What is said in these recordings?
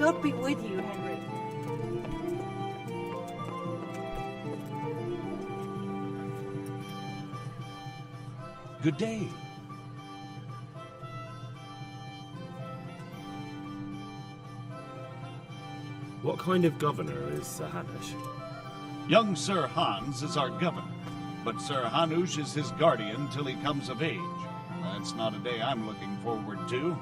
God be with you, Henry. Good day. What kind of governor is Sir Hanush? Young Sir Hans is our governor, but Sir Hanush is his guardian till he comes of age. That's not a day I'm looking forward to.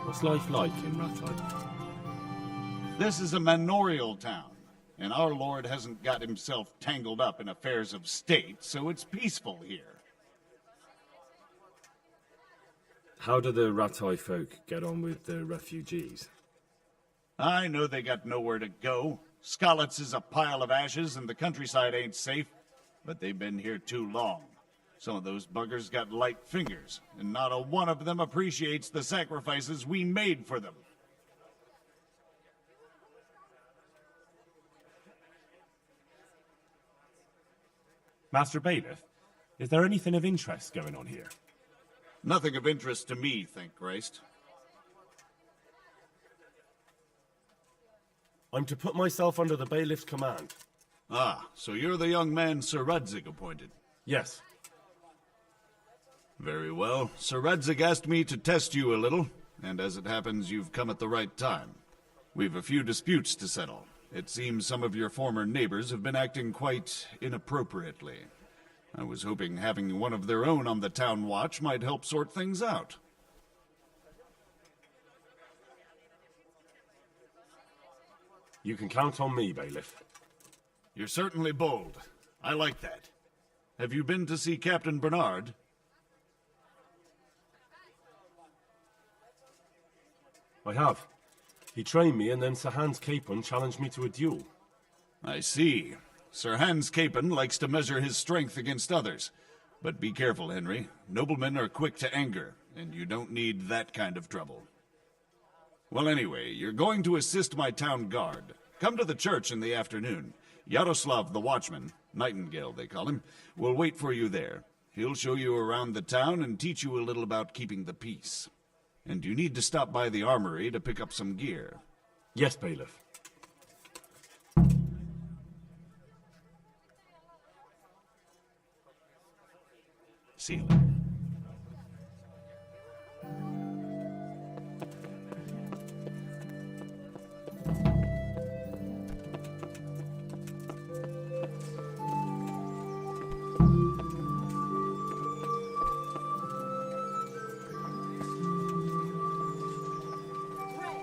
What's life like in Rathai? This is a manorial town, and our lord hasn't got himself tangled up in affairs of state, so it's peaceful here. How do the Rathai folk get on with the refugees? I know they got nowhere to go. Skalitz is a pile of ashes and the countryside ain't safe, but they've been here too long. Some of those buggers got light fingers, and not a one of them appreciates the sacrifices we made for them. Master Bailiff, is there anything of interest going on here? Nothing of interest to me, thank Christ. I'm to put myself under the bailiff's command. Ah, so you're the young man Sir Radzig appointed. Yes. Very well. Sir Radzig asked me to test you a little, and as it happens, you've come at the right time. We've a few disputes to settle. It seems some of your former neighbors have been acting quite inappropriately. I was hoping having one of their own on the town watch might help sort things out. You can count on me, Bailiff. You're certainly bold. I like that. Have you been to see Captain Bernard? I have. He trained me, and then Sir Hans Capon challenged me to a duel. I see. Sir Hans Capon likes to measure his strength against others. But be careful, Henry. Noblemen are quick to anger, and you don't need that kind of trouble. Well, anyway, you're going to assist my town guard. Come to the church in the afternoon. Yaroslav the watchman, Nightingale they call him, will wait for you there. He'll show you around the town and teach you a little about keeping the peace. And you need to stop by the armory to pick up some gear. Yes, Bailiff. See you later.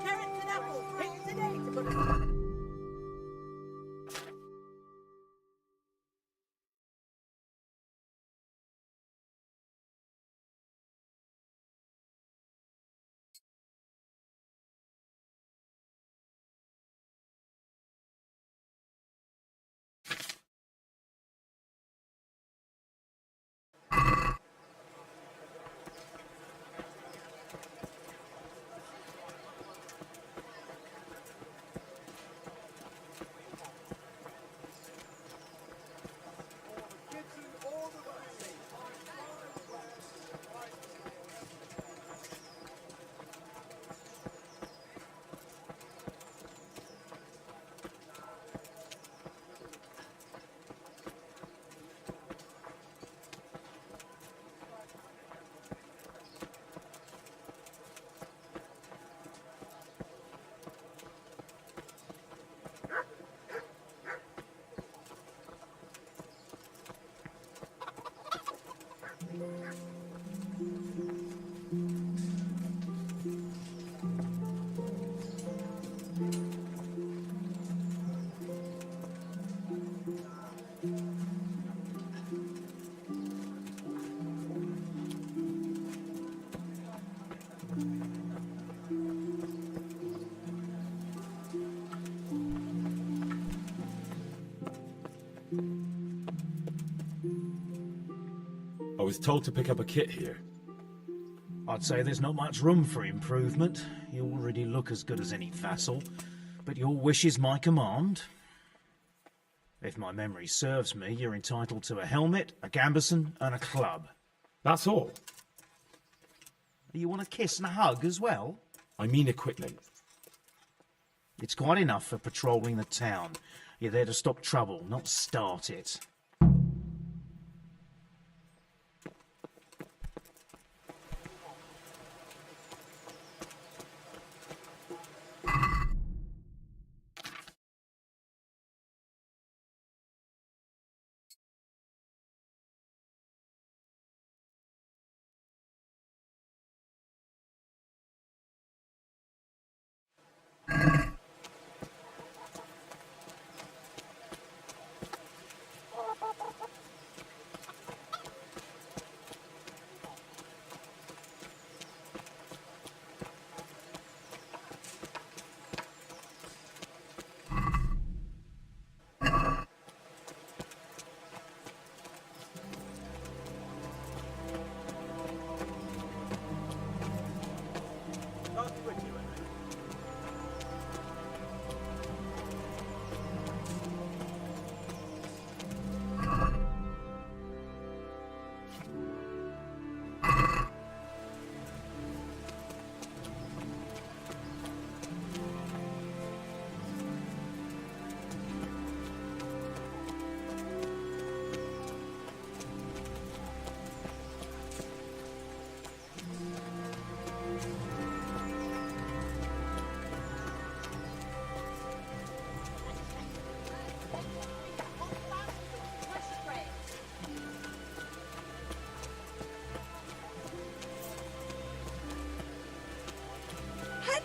Carrots and apples, pick today to put I was told to pick up a kit here. I'd say there's not much room for improvement. You already look as good as any vassal, but your wish is my command. If my memory serves me, you're entitled to a helmet, a gambeson, and a club. That's all. Do you want a kiss and a hug as well? I mean equipment. It's quite enough for patrolling the town. You're there to stop trouble, not start it.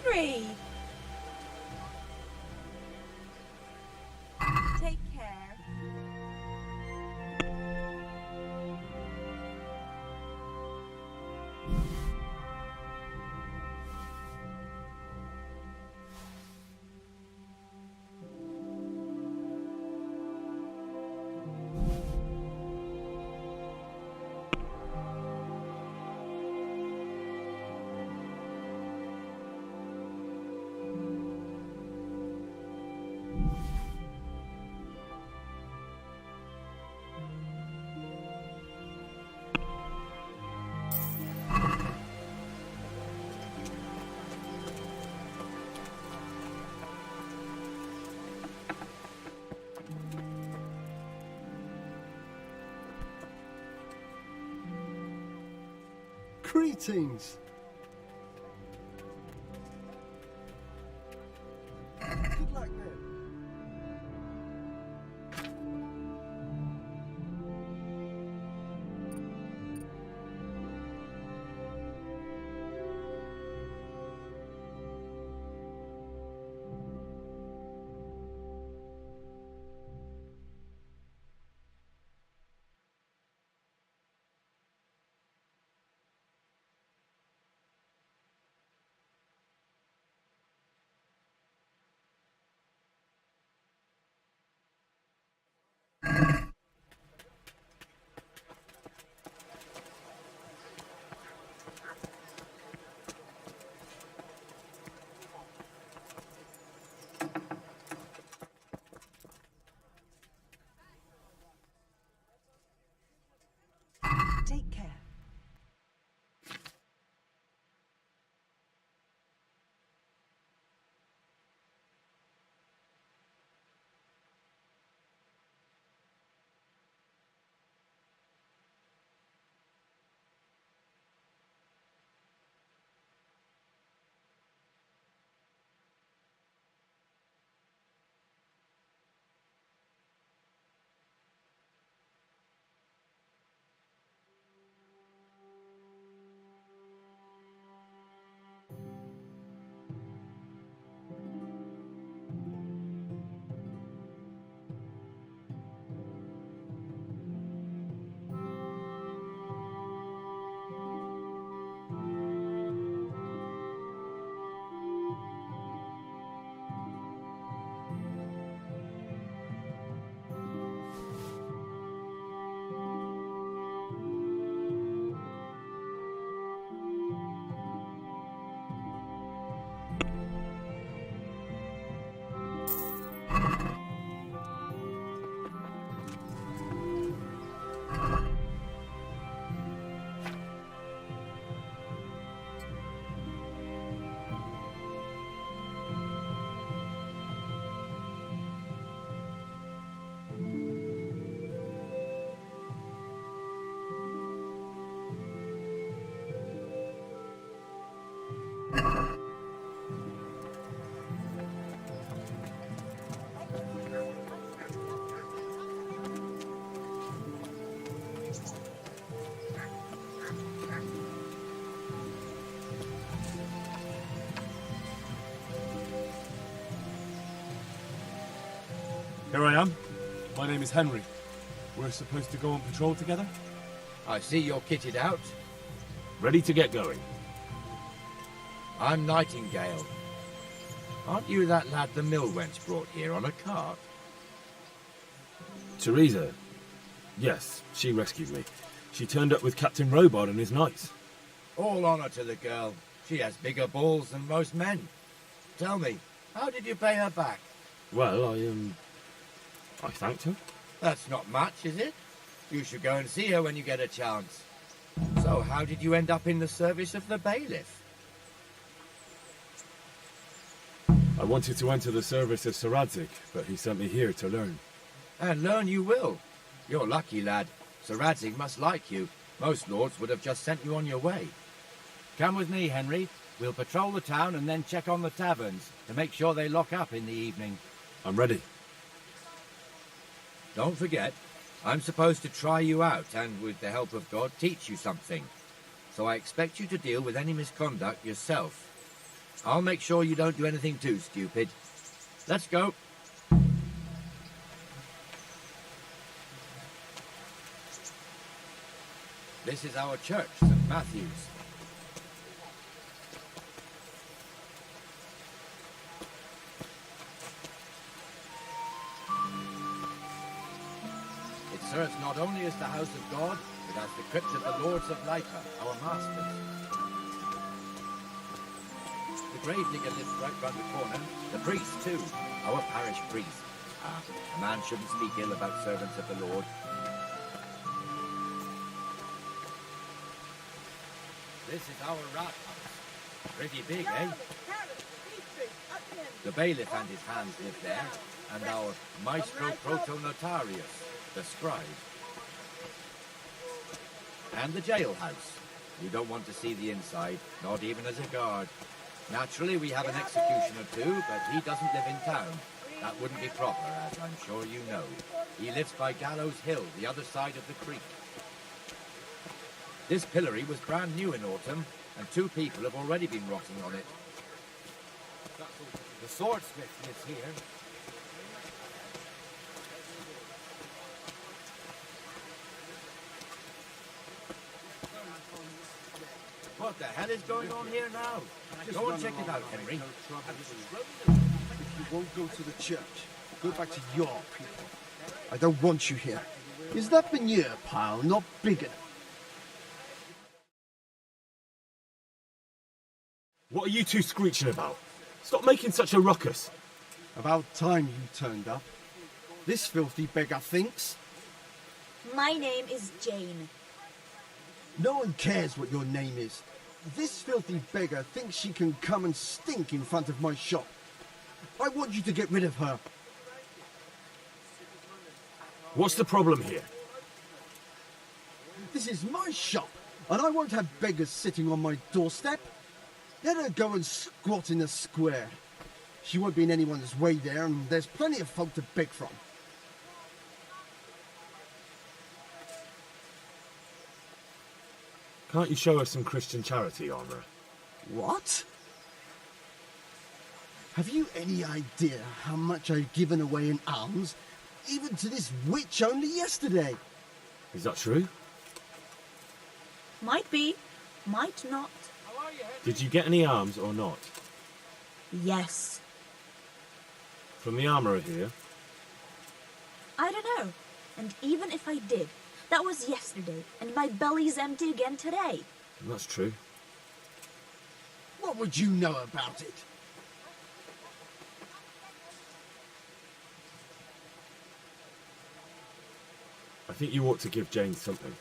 Henry! Take care. Greetings. Good luck then. Here I am. My name is Henry. We're supposed to go on patrol together? I see you're kitted out. Ready to get going. I'm Nightingale. Aren't you that lad the mill wench brought here on a cart? Teresa. Yes, she rescued me. She turned up with Captain Robard and his knights. All honour to the girl. She has bigger balls than most men. Tell me, how did you pay her back? Well, I thanked her. That's not much, is it? You should go and see her when you get a chance. So, how did you end up in the service of the bailiff? I wanted to enter the service of Sir Radzig, but he sent me here to learn. And learn you will. You're lucky, lad. Sir Radzig must like you. Most lords would have just sent you on your way. Come with me, Henry. We'll patrol the town and then check on the taverns to make sure they lock up in the evening. I'm ready. Don't forget, I'm supposed to try you out and, with the help of God, teach you something. So I expect you to deal with any misconduct yourself. I'll make sure you don't do anything too stupid. Let's go. This is our church, St. Matthew's. It serves not only as the house of God, but as the crypt of the Lords of Leica, our masters. The gravedigger lives right round the corner. The priest, too, our parish priest. A man shouldn't speak ill about servants of the Lord. This is our rat house. Pretty big, eh? The bailiff and his hands live there, and our maestro protonotarius, the scribe. And the jailhouse. You don't want to see the inside, not even as a guard. Naturally, we have an executioner too, but he doesn't live in town. That wouldn't be proper, as I'm sure you know. He lives by Gallows Hill, the other side of the creek. This pillory was brand new in autumn, and 2 people have already been rotting on it. The swordsmith lives here. What the hell is going on here now? Go and check it out, Henry. If you won't go to the church, go back to your people. I don't want you here. Is that veneer pile not big enough? What are you two screeching about? Stop making such a ruckus. About time you turned up. This filthy beggar thinks. My name is Jane. No one cares what your name is. This filthy beggar thinks she can come and stink in front of my shop. I want you to get rid of her. What's the problem here? This is my shop, and I won't have beggars sitting on my doorstep. Let her go and squat in a square. She won't be in anyone's way there, and there's plenty of folk to beg from. Can't you show us some Christian charity, Armourer? What? Have you any idea how much I've given away in alms, even to this witch only yesterday? Is that true? Might be, might not. Did you get any arms or not? Yes. From the Armourer here? I don't know. And even if I did, that was yesterday, and my belly's empty again today. That's true. What would you know about it? I think you ought to give Jane something.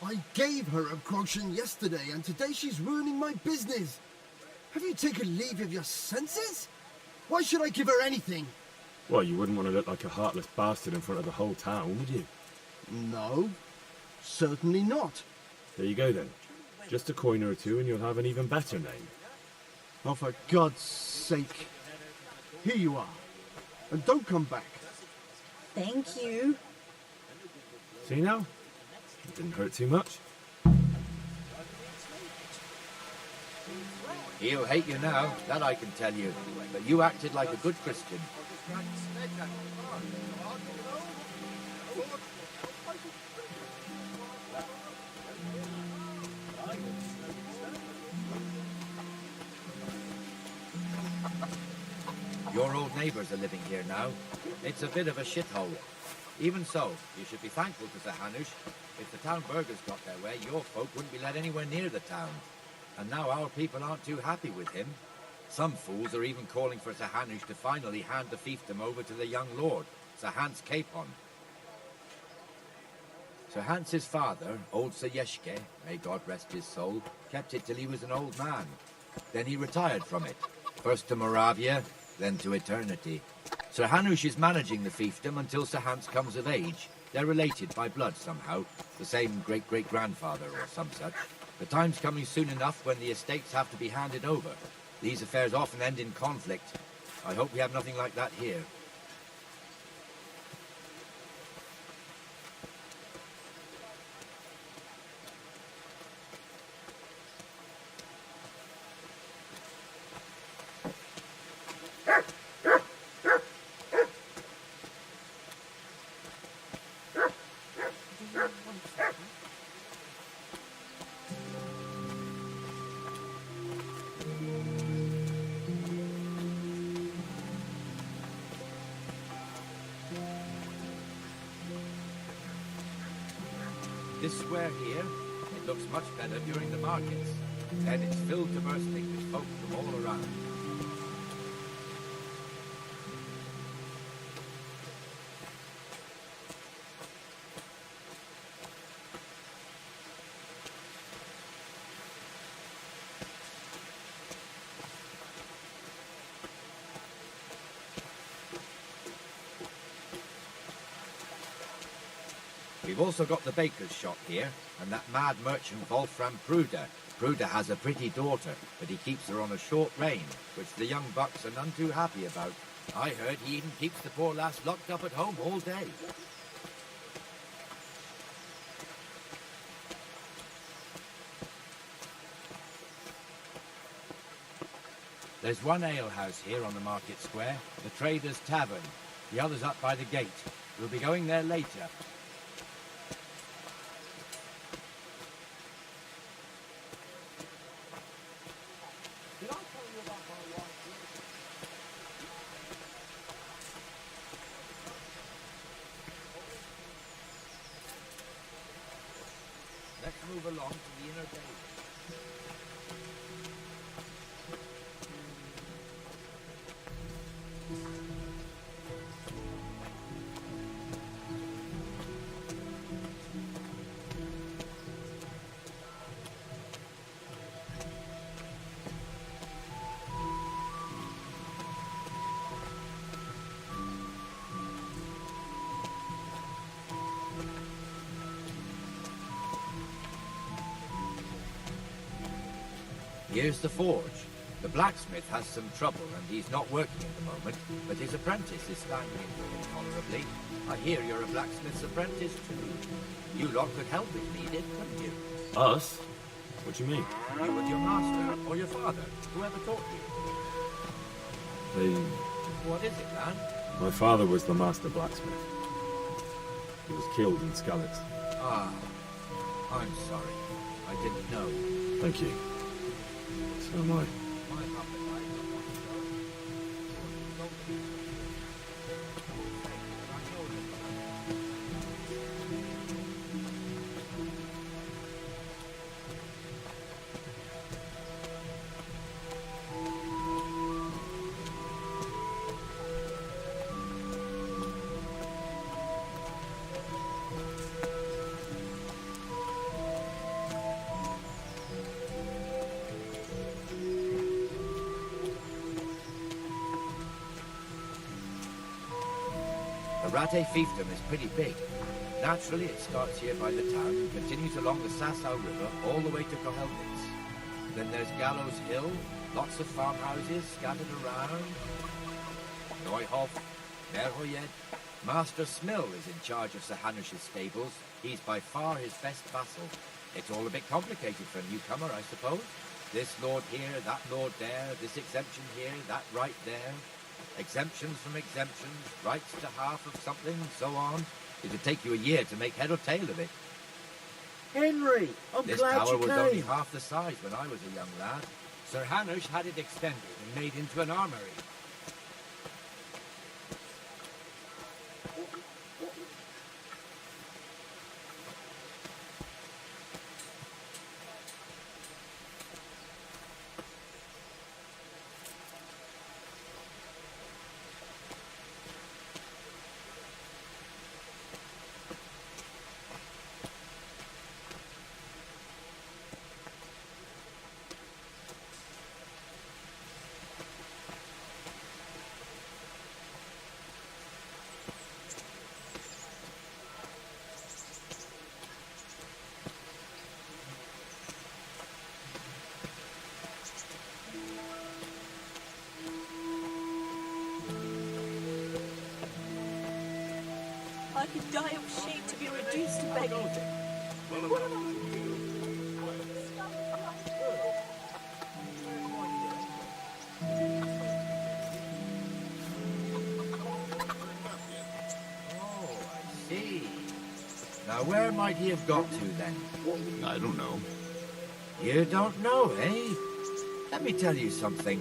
I gave her a quotient yesterday, and today she's ruining my business. Have you taken leave of your senses? Why should I give her anything? Well, you wouldn't want to look like a heartless bastard in front of the whole town, would you? No, certainly not. There you go then. Just a coin or two and you'll have an even better name. Oh, for God's sake. Here you are. And don't come back. Thank you. See now? It didn't hurt too much. He'll hate you now, that I can tell you. But you acted like a good Christian. Your old neighbours are living here now. It's a bit of a shithole. Even so, you should be thankful to Sir Hanush. If the town burghers got their way, your folk wouldn't be let anywhere near the town. And now our people aren't too happy with him. Some fools are even calling for Sir Hanush to finally hand the fiefdom over to the young lord, Sir Hans Capon. Sir Hans's father, old Sir Yeshke, may God rest his soul, kept it till he was an old man. Then he retired from it, first to Moravia, then to eternity. Sir Hanush is managing the fiefdom until Sir Hans comes of age. They're related by blood somehow, the same great-great-grandfather or some such. The time's coming soon enough when the estates have to be handed over. These affairs often end in conflict. I hope we have nothing like that here. This square here, it looks much better during the markets. Then it's filled to bursting with folk from all around. We've also got the baker's shop here, and that mad merchant Wolfram Pruder. Pruder has a pretty daughter, but he keeps her on a short rein, which the young bucks are none too happy about. I heard he even keeps the poor lass locked up at home all day. There's one alehouse here on the market square, the Trader's Tavern. The other's up by the gate. We'll be going there later. Let's move along to the inner bay. Here's the forge. The blacksmith has some trouble and he's not working at the moment, but his apprentice is standing in for him tolerably. I hear you're a blacksmith's apprentice too. You lot could help if needed, couldn't you? Us? What do you mean? You with your master or your father, whoever taught you. What is it, man? My father was the master blacksmith. He was killed in Skalitz. Ah, I'm sorry. I didn't know. Thank you. So am I. My appetite was not so. The Rate fiefdom is pretty big. Naturally, it starts here by the town and continues along the Sasau River all the way to Kohelnitz. Then there's Gallows Hill, lots of farmhouses scattered around. Neuhof, Merhoyed. Master Smill is in charge of Sir Hanush's stables. He's by far his best vassal. It's all a bit complicated for a newcomer, I suppose. This lord here, that lord there, this exemption here, that right there. Exemptions from exemptions, rights to half of something, and so on. It'd take you a year to make head or tail of it. Henry, I'm This glad tower you was came. only half the size when I was a young lad. Sir Hanush had it extended and made into an armory. I could die of shame to be reduced to begging. What am I to do? Oh, I see. Now where might he have got to then? I don't know. You don't know, eh? Let me tell you something.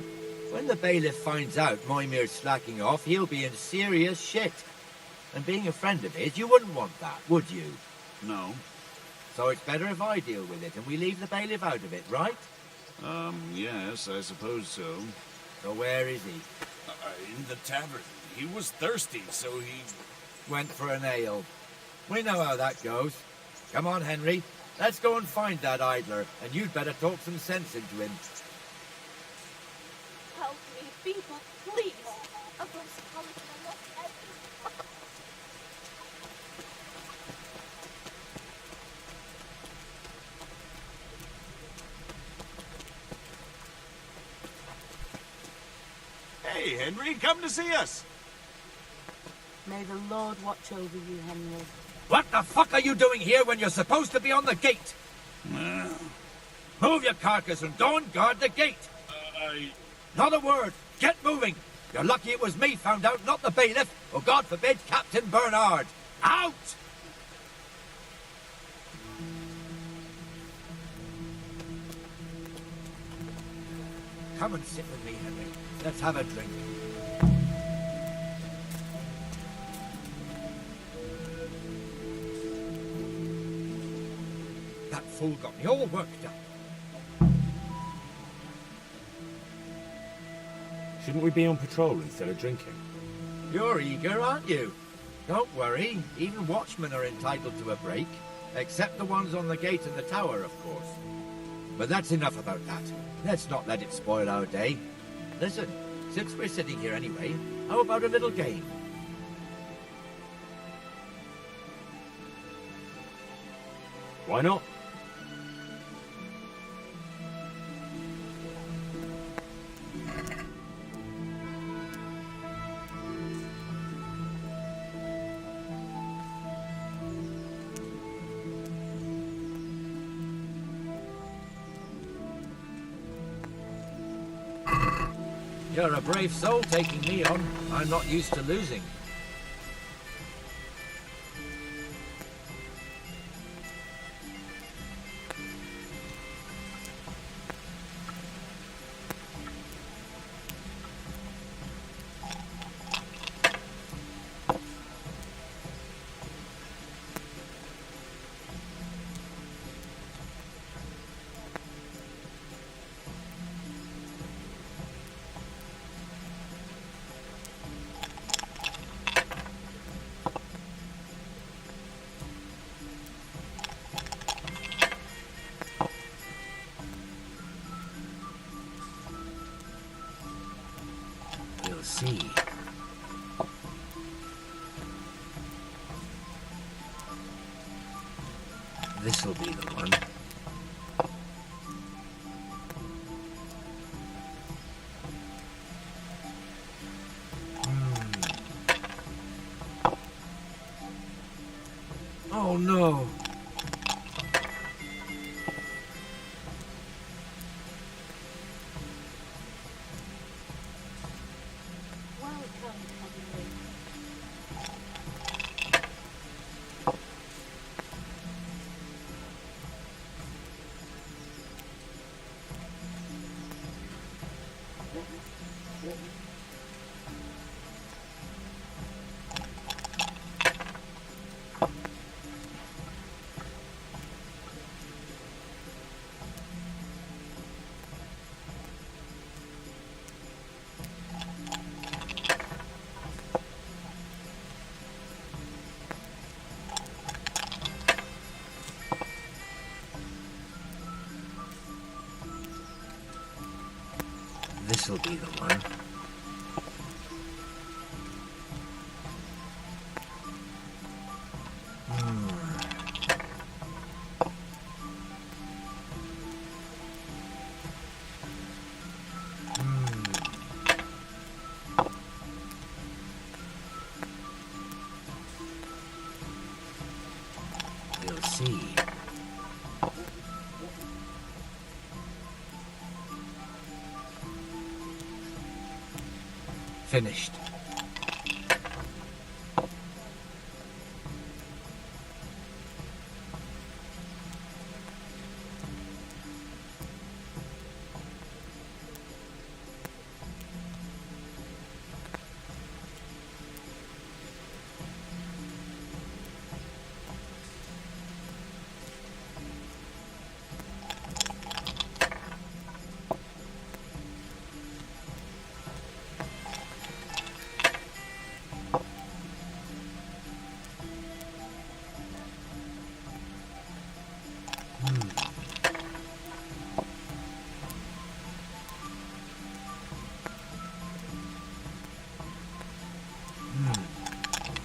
When the bailiff finds out Moimir's slacking off, he'll be in serious shit. And being a friend of his, you wouldn't want that, would you? No. So it's better if I deal with it and we leave the bailiff out of it, right? Yes, I suppose so. So where is he? In the tavern. He was thirsty, so he... Went for an ale. We know how that goes. Come on, Henry. Let's go and find that idler, and you'd better talk some sense into him. Help me, people, please. I'm from Scotland and I lost everything. Hey, Henry, come to see us. May the Lord watch over you, Henry. What the fuck are you doing here when you're supposed to be on the gate? Move your carcass and go and guard the gate. Not a word. Get moving. You're lucky it was me found out, not the bailiff, or God forbid, Captain Bernard. Out! Come and sit with me, Henry. Let's have a drink. That fool got me all worked up. Shouldn't we be on patrol instead of drinking? You're eager, aren't you? Don't worry, even watchmen are entitled to a break. Except the ones on the gate and the tower, of course. But that's enough about that. Let's not let it spoil our day. Listen, since we're sitting here anyway, how about a little game? Why not? You're a brave soul taking me on. I'm not used to losing. We'll see. This'll be the one. Oh no! This'll be the one. We'll see. Finished.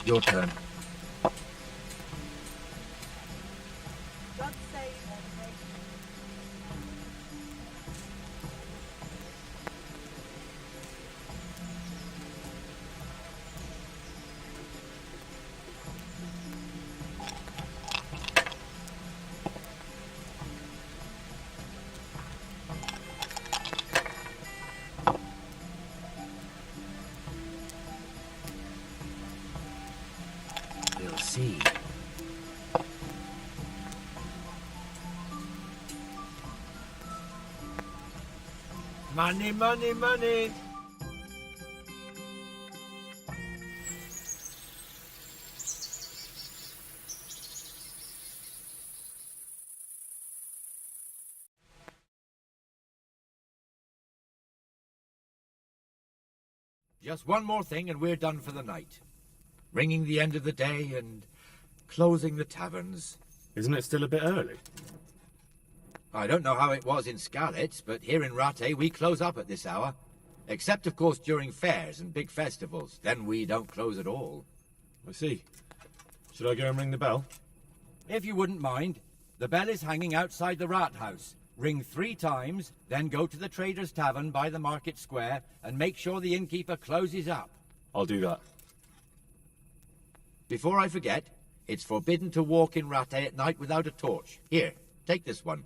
Your turn. God save Henry. We'll see. Money, money, money. Just one more thing and we're done for the night. Ringing the end of the day and closing the taverns. Isn't it still a bit early? I don't know how it was in Scarlet, but here in Rattay we close up at this hour. Except, of course, during fairs and big festivals. Then we don't close at all. I see. Should I go and ring the bell? If you wouldn't mind, the bell is hanging outside the rat house. Ring 3 times, then go to the Trader's Tavern by the market square and make sure the innkeeper closes up. I'll do that. Before I forget, it's forbidden to walk in Rattay at night without a torch. Here, take this one.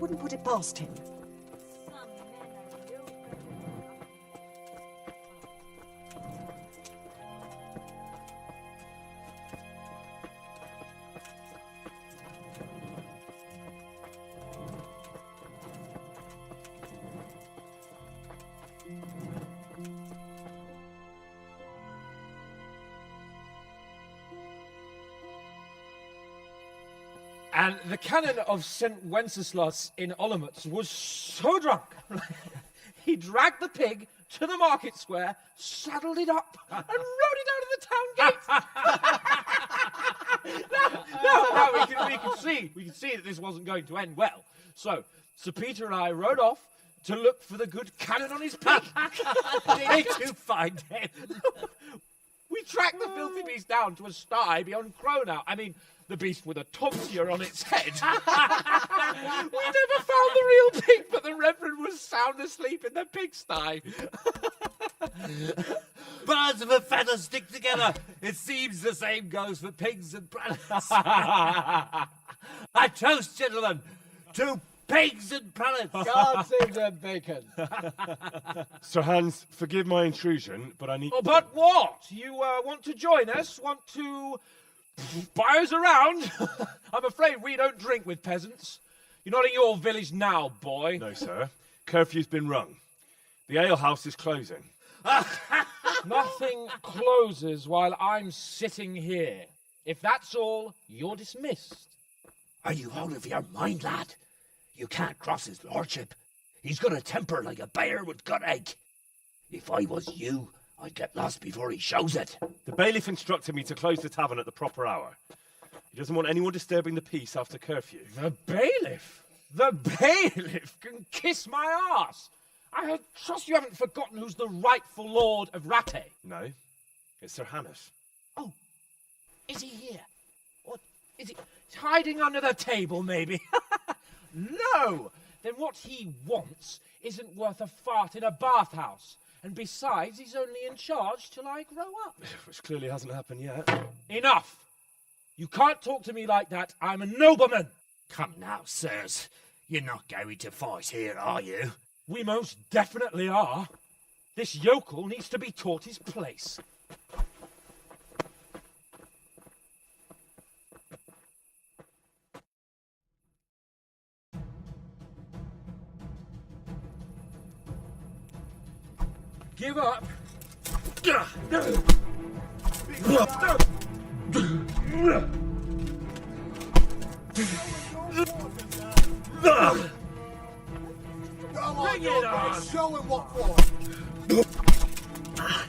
wouldn't put it past him. And the canon of St. Wenceslas in Olomouc was so drunk, he dragged the pig to the market square, saddled it up, and rode it out of the town gate. now we can see that this wasn't going to end well. So Sir Peter and I rode off to look for the good canon on his pig. Did you find him? We tracked the filthy beast down to a sty beyond Cronau. I mean, the beast with a tonsure on its head. We never found the real pig, but the Reverend was sound asleep in the pigsty. Birds of a feather stick together. It seems the same goes for pigs and prelates. I toast, gentlemen, to pigs and prelates. God save their bacon. Sir Hans, forgive my intrusion, but I need... Oh, but what? You want to join us? Want to buy us around? I'm afraid we don't drink with peasants. You're not in your village now, boy. No, sir. Curfew's been rung. The alehouse is closing. Nothing closes while I'm sitting here. If that's all, you're dismissed. Are you out of your mind, lad? You can't cross his lordship. He's got a temper like a bear with gut ache. If I was you, I'd get lost before he shows it. The bailiff instructed me to close the tavern at the proper hour. He doesn't want anyone disturbing the peace after curfew. The bailiff? The bailiff can kiss my arse. I trust you haven't forgotten who's the rightful lord of Rattay. No, it's Sir Hannes. Oh, is he here? What is he? He's hiding under the table, maybe. No! Then what he wants isn't worth a fart in a bathhouse. And besides, he's only in charge till I grow up. Which clearly hasn't happened yet. Enough! You can't talk to me like that. I'm a nobleman. Come now, sirs. You're not going to fight here, are you? We most definitely are. This yokel needs to be taught his place. Give up. Come on, Bring it on. show him what for.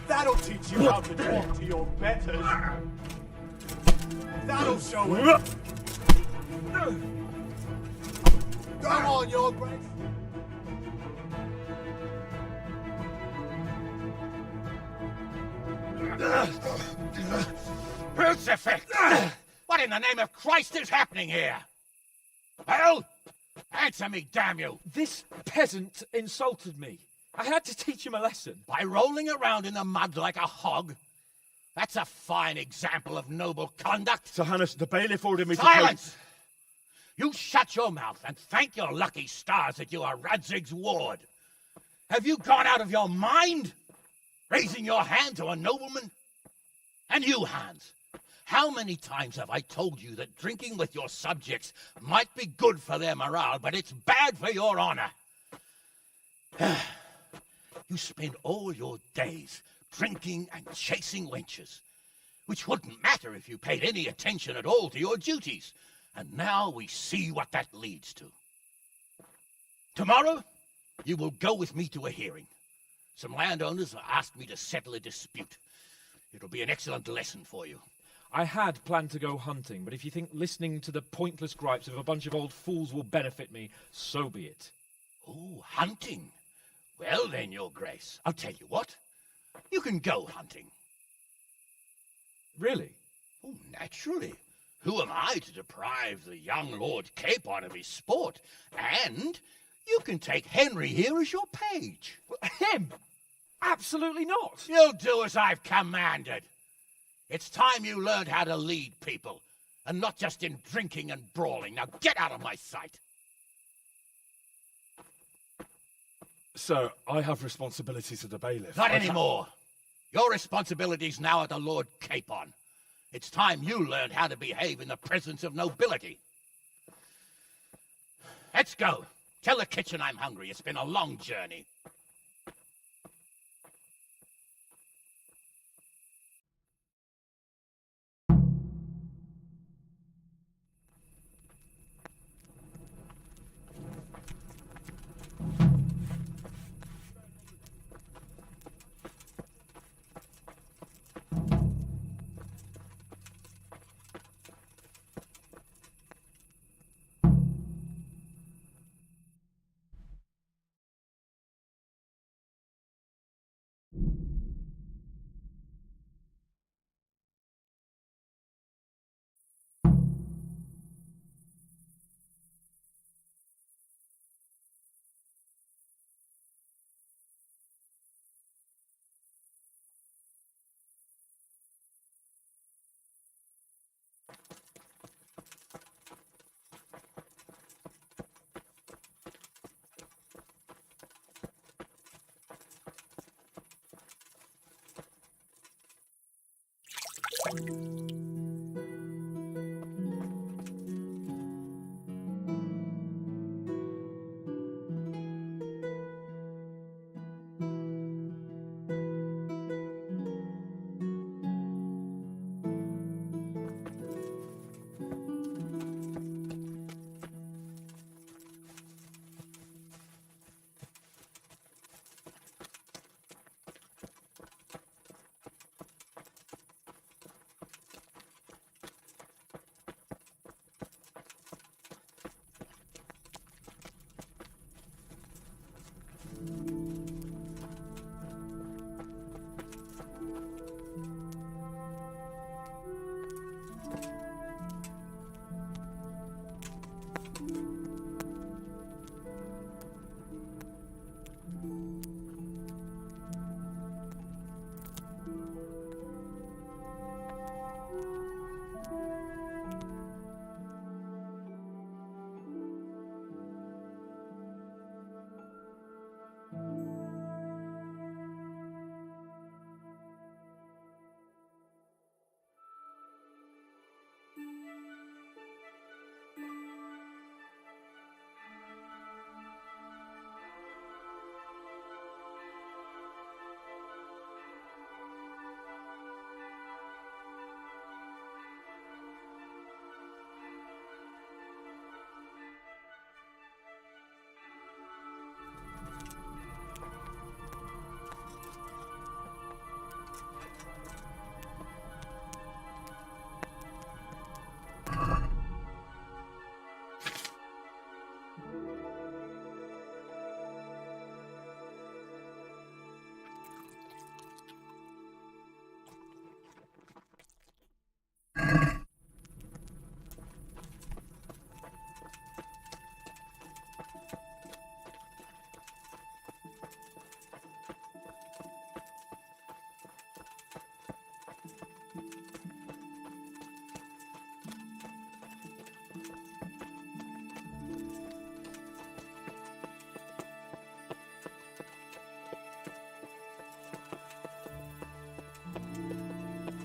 That'll teach you how to talk to your betters. That'll show him. Come on, your grace. Crucifix! What in the name of Christ is happening here? Well, answer me, damn you! This peasant insulted me. I had to teach him a lesson. By rolling around in the mud like a hog? That's a fine example of noble conduct. Sir Hannes, the bailiff ordered me Silence! You shut your mouth and thank your lucky stars that you are Radzig's ward. Have you gone out of your mind? Raising your hand to a nobleman? And you, Hans, how many times have I told you that drinking with your subjects might be good for their morale, but it's bad for your honor? You spend all your days drinking and chasing wenches, which wouldn't matter if you paid any attention at all to your duties. And now we see what that leads to. Tomorrow, you will go with me to a hearing. Some landowners have asked me to settle a dispute. It'll be an excellent lesson for you. I had planned to go hunting, but if you think listening to the pointless gripes of a bunch of old fools will benefit me, so be it. Oh, hunting? Well then, your grace, I'll tell you what. You can go hunting. Really? Oh, naturally. Who am I to deprive the young Lord Capon of his sport? And you can take Henry here as your page. Him? Absolutely not. You'll do as I've commanded. It's time you learned how to lead people, and not just in drinking and brawling. Now get out of my sight. Sir, I have responsibilities as a bailiff. Not anymore. Your responsibilities now are the Lord Capon. It's time you learned how to behave in the presence of nobility. Let's go. Tell the kitchen I'm hungry. It's been a long journey.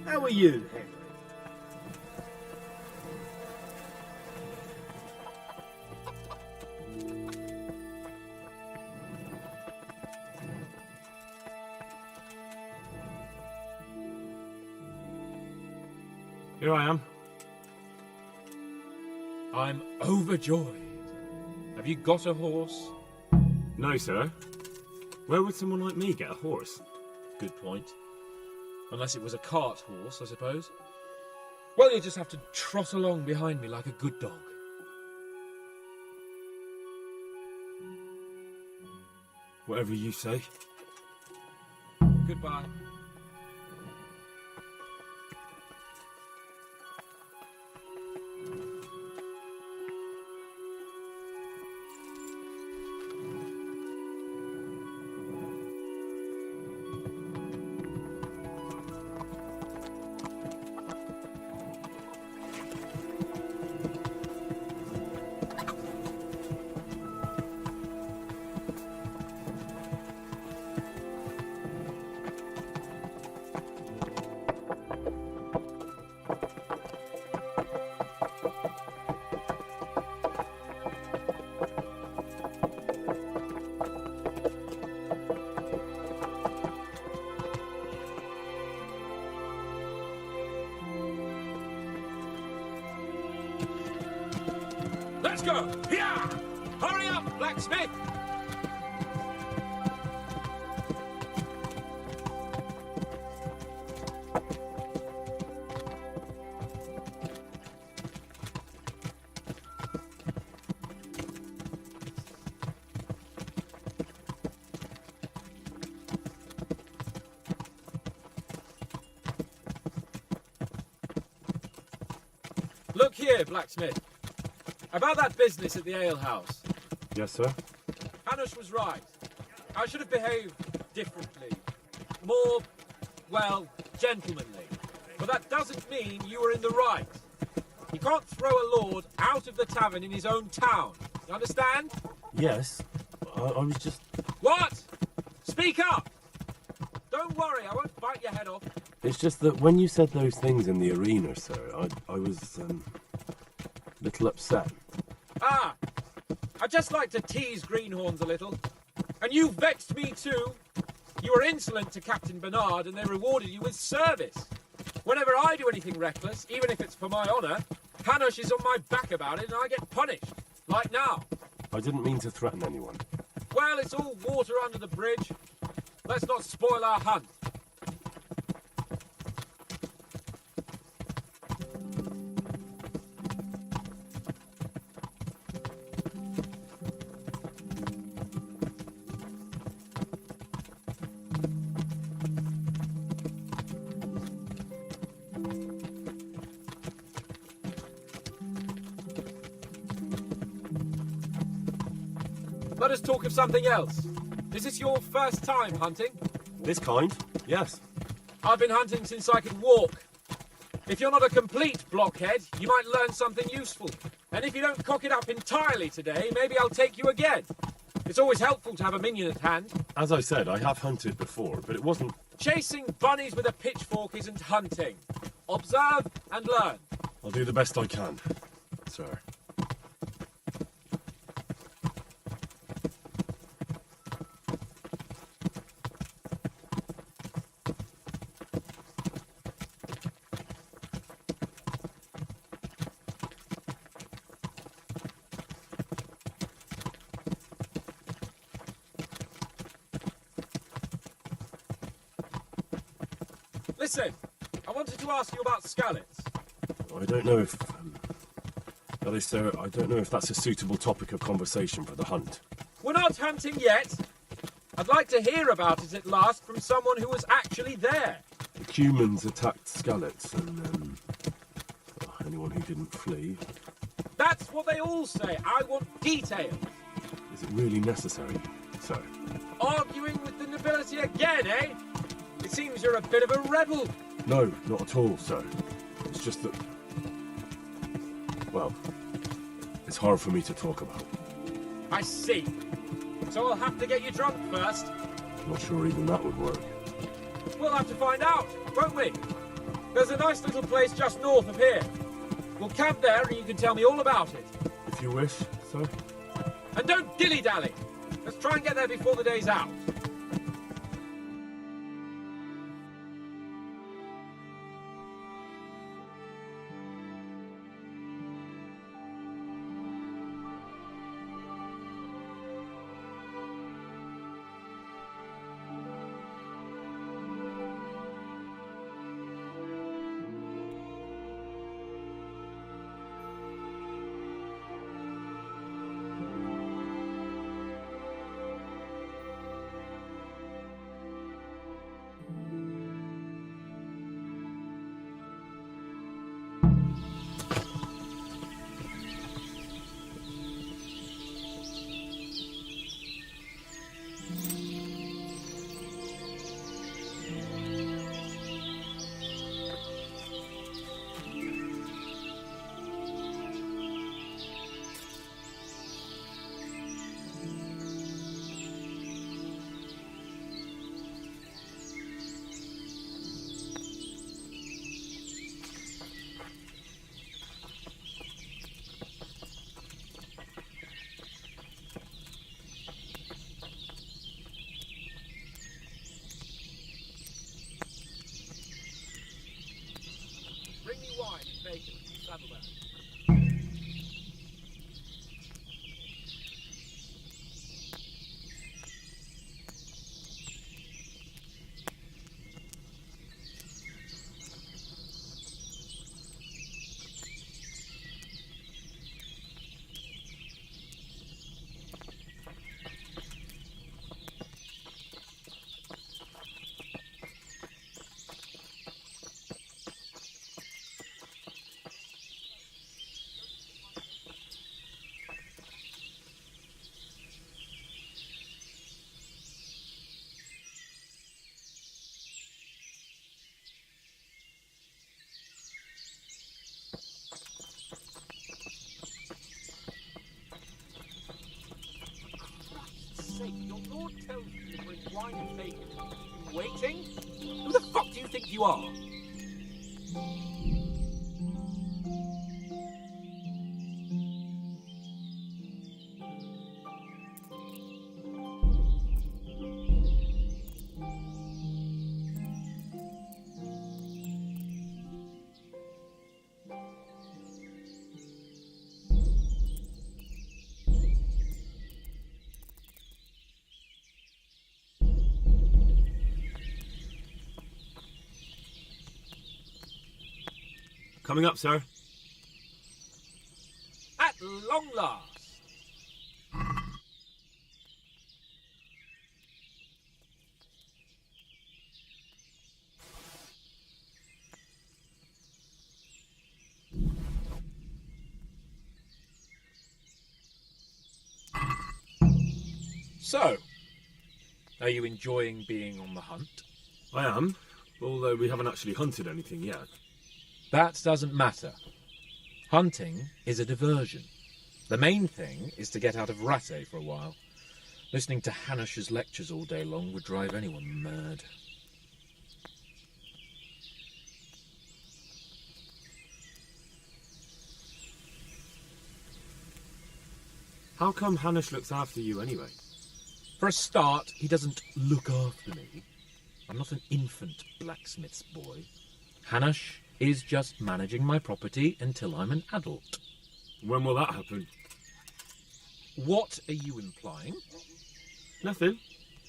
How are you, Henry? Here I am. I'm overjoyed. Have you got a horse? No, sir. Where would someone like me get a horse? Good point. Unless it was a cart horse, I suppose. Well, you just have to trot along behind me like a good dog. Whatever you say. Goodbye. Let's go! Yeah! Hurry up, blacksmith! Look here, blacksmith. About that business at the alehouse. Yes, sir? Hanush was right. I should have behaved differently. More, well, gentlemanly. But that doesn't mean you were in the right. You can't throw a lord out of the tavern in his own town. You understand? Yes. I was just... What? Speak up! Don't worry, I won't bite your head off. It's just that when you said those things in the arena, sir, I was, a little upset. Ah! I just like to tease greenhorns a little. And you vexed me too. You were insolent to Captain Bernard and they rewarded you with service. Whenever I do anything reckless, even if it's for my honour, Hanush is on my back about it and I get punished. Like now. I didn't mean to threaten anyone. Well, it's all water under the bridge. Let's not spoil our hunt. Let us talk of something else. Is this your first time hunting? This kind? Yes. I've been hunting since I could walk. If you're not a complete blockhead, you might learn something useful. And if you don't cock it up entirely today, maybe I'll take you again. It's always helpful to have a minion at hand. As I said, I have hunted before, but it wasn't... Chasing bunnies with a pitchfork isn't hunting. Observe and learn. I'll do the best I can, sir. Listen, I wanted to ask you about scallops. I don't know if... that is, sir, I don't know if that's a suitable topic of conversation for the hunt. We're not hunting yet. I'd like to hear about it at last from someone who was actually there. The humans attacked Skallets, and, anyone who didn't flee. That's what they all say. I want details. Is it really necessary, sir? Arguing with the nobility again, eh? It seems you're a bit of a rebel. No, not at all, sir. It's just that... well, it's hard for me to talk about. I see. So I'll have to get you drunk first. Not sure even that would work. We'll have to find out, won't we? There's a nice little place just north of here. We'll camp there and you can tell me all about it. If you wish, sir. And don't dilly-dally. Let's try and get there before the day's out. the Lord tells you to bring wine and bacon, you waiting? Who the fuck do you think you are? Coming up, sir. At long last. So, are you enjoying being on the hunt? I am, although we haven't actually hunted anything yet. That doesn't matter. Hunting is a diversion. The main thing is to get out of Rattay for a while. Listening to Hanush's lectures all day long would drive anyone mad. How come Hanush looks after you anyway? For a start, he doesn't look after me. I'm not an infant blacksmith's boy. Hanush is just managing my property until I'm an adult. When will that happen? What are you implying? Nothing.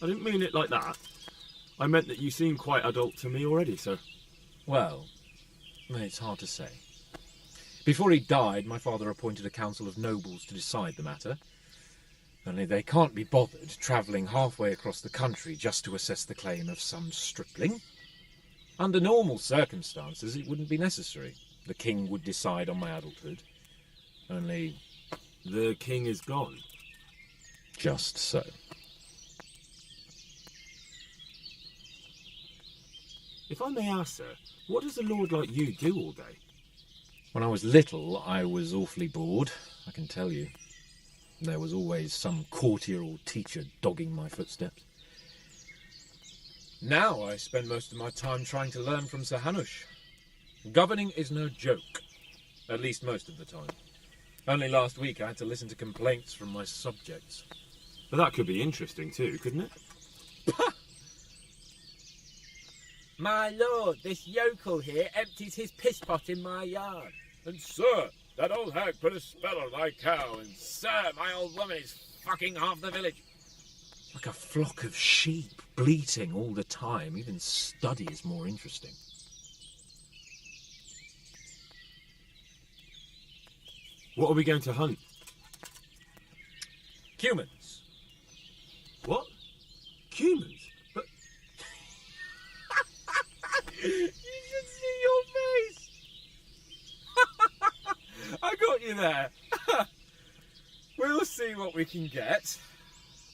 I didn't mean it like that. I meant that you seem quite adult to me already, sir. Well, it's hard to say. Before he died, my father appointed a council of nobles to decide the matter. Only they can't be bothered travelling halfway across the country just to assess the claim of some stripling. Under normal circumstances, it wouldn't be necessary. The king would decide on my adulthood. Only... The king is gone. Just so. If I may ask, sir, what does a lord like you do all day? When I was little, I was awfully bored, I can tell you. There was always some courtier or teacher dogging my footsteps. Now I spend most of my time trying to learn from Sir Hanush. Governing is no joke, at least most of the time. Only last week I had to listen to complaints from my subjects. But that could be interesting too, couldn't it? My lord, this yokel here empties his piss pot in my yard. And sir, that old hag put a spell on my cow, and sir, my old woman is fucking half the village. Like a flock of sheep, bleating all the time. Even study is more interesting. What are we going to hunt? Humans. What? Humans? But... You should see your face! I got you there. We'll see what we can get.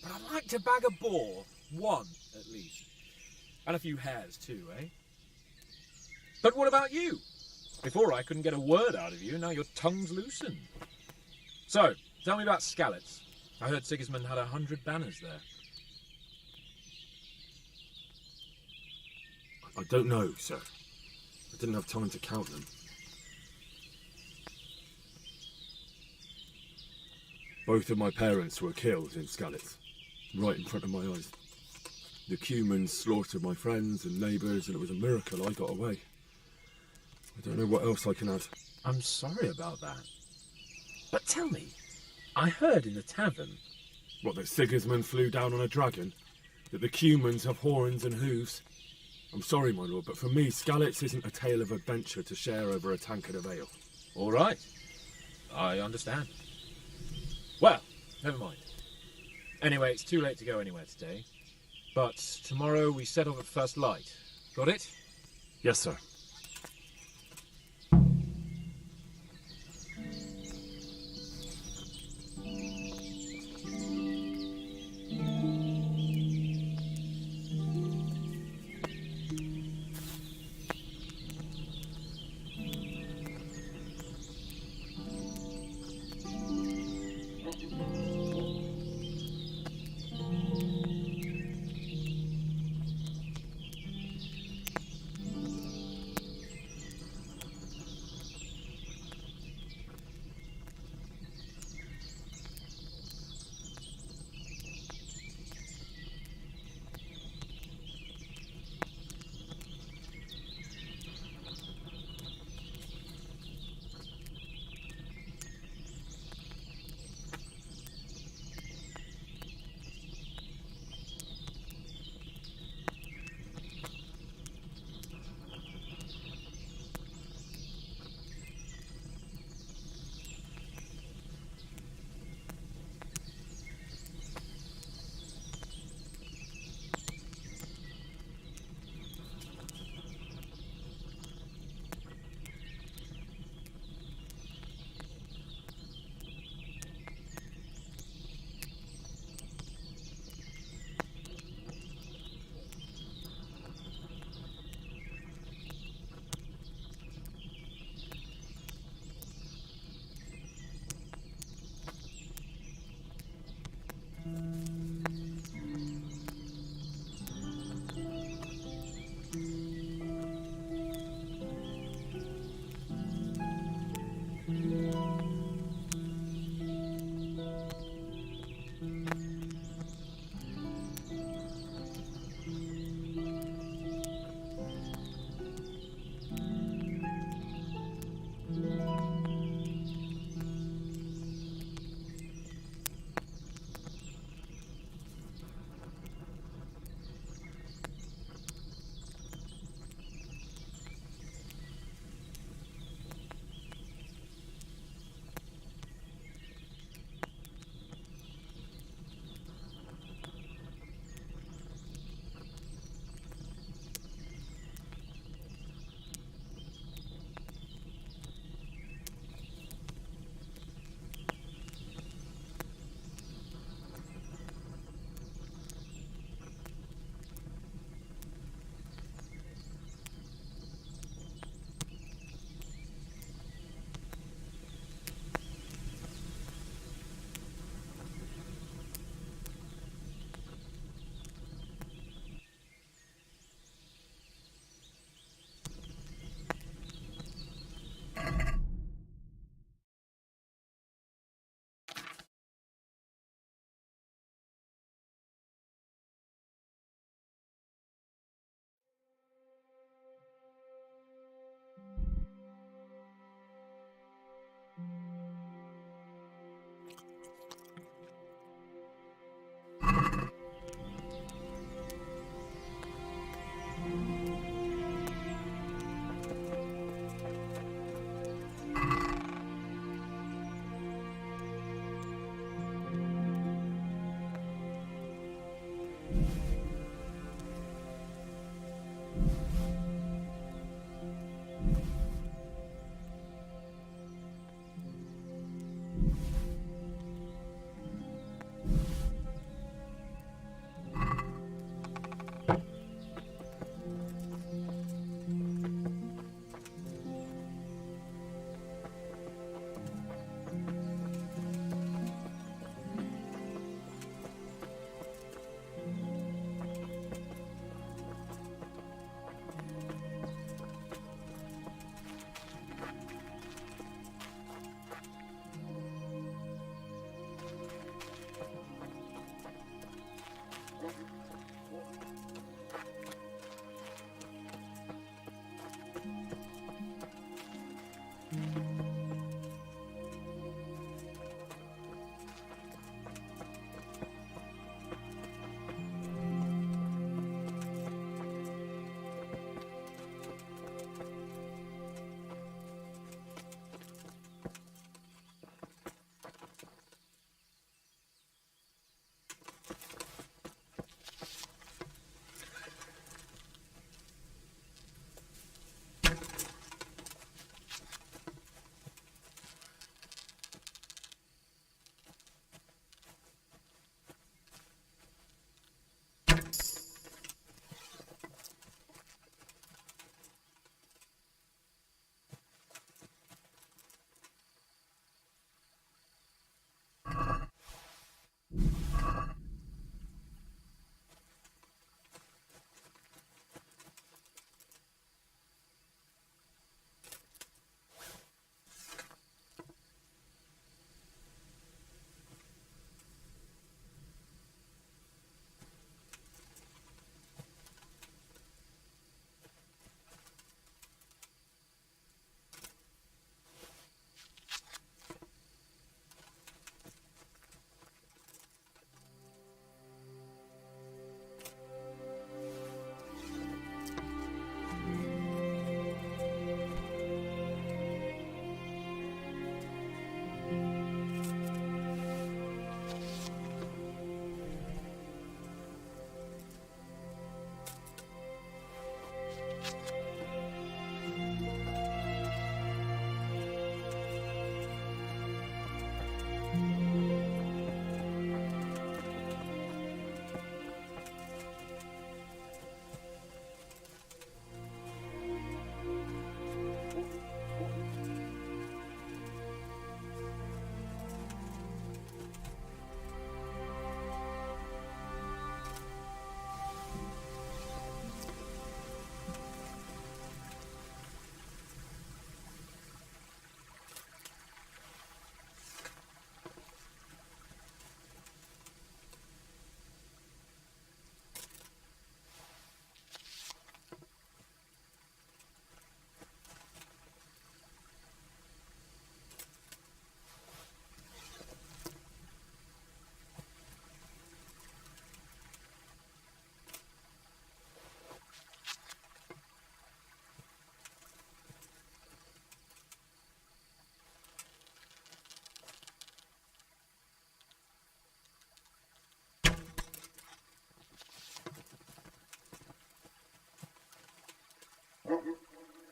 But I'd like to bag a boar. One, at least. And a few hares, too, eh? But what about you? Before I couldn't get a word out of you, now your tongue's loosened. So, tell me about Skalitz. I heard Sigismund had 100 banners there. I don't know, sir. I didn't have time to count them. Both of my parents were killed in Skalitz, right in front of my eyes. The Cumans slaughtered my friends and neighbours, and it was a miracle I got away. I don't know what else I can add. I'm sorry about that. But tell me, I heard in the tavern... What, that Sigismund flew down on a dragon? That the Cumans have horns and hooves? I'm sorry, my lord, but for me, Skalitz isn't a tale of adventure to share over a tankard of ale. All right. I understand. Well, never mind. Anyway, it's too late to go anywhere today. But tomorrow we set off at first light. Got it? Yes, sir.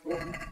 Mm-hmm.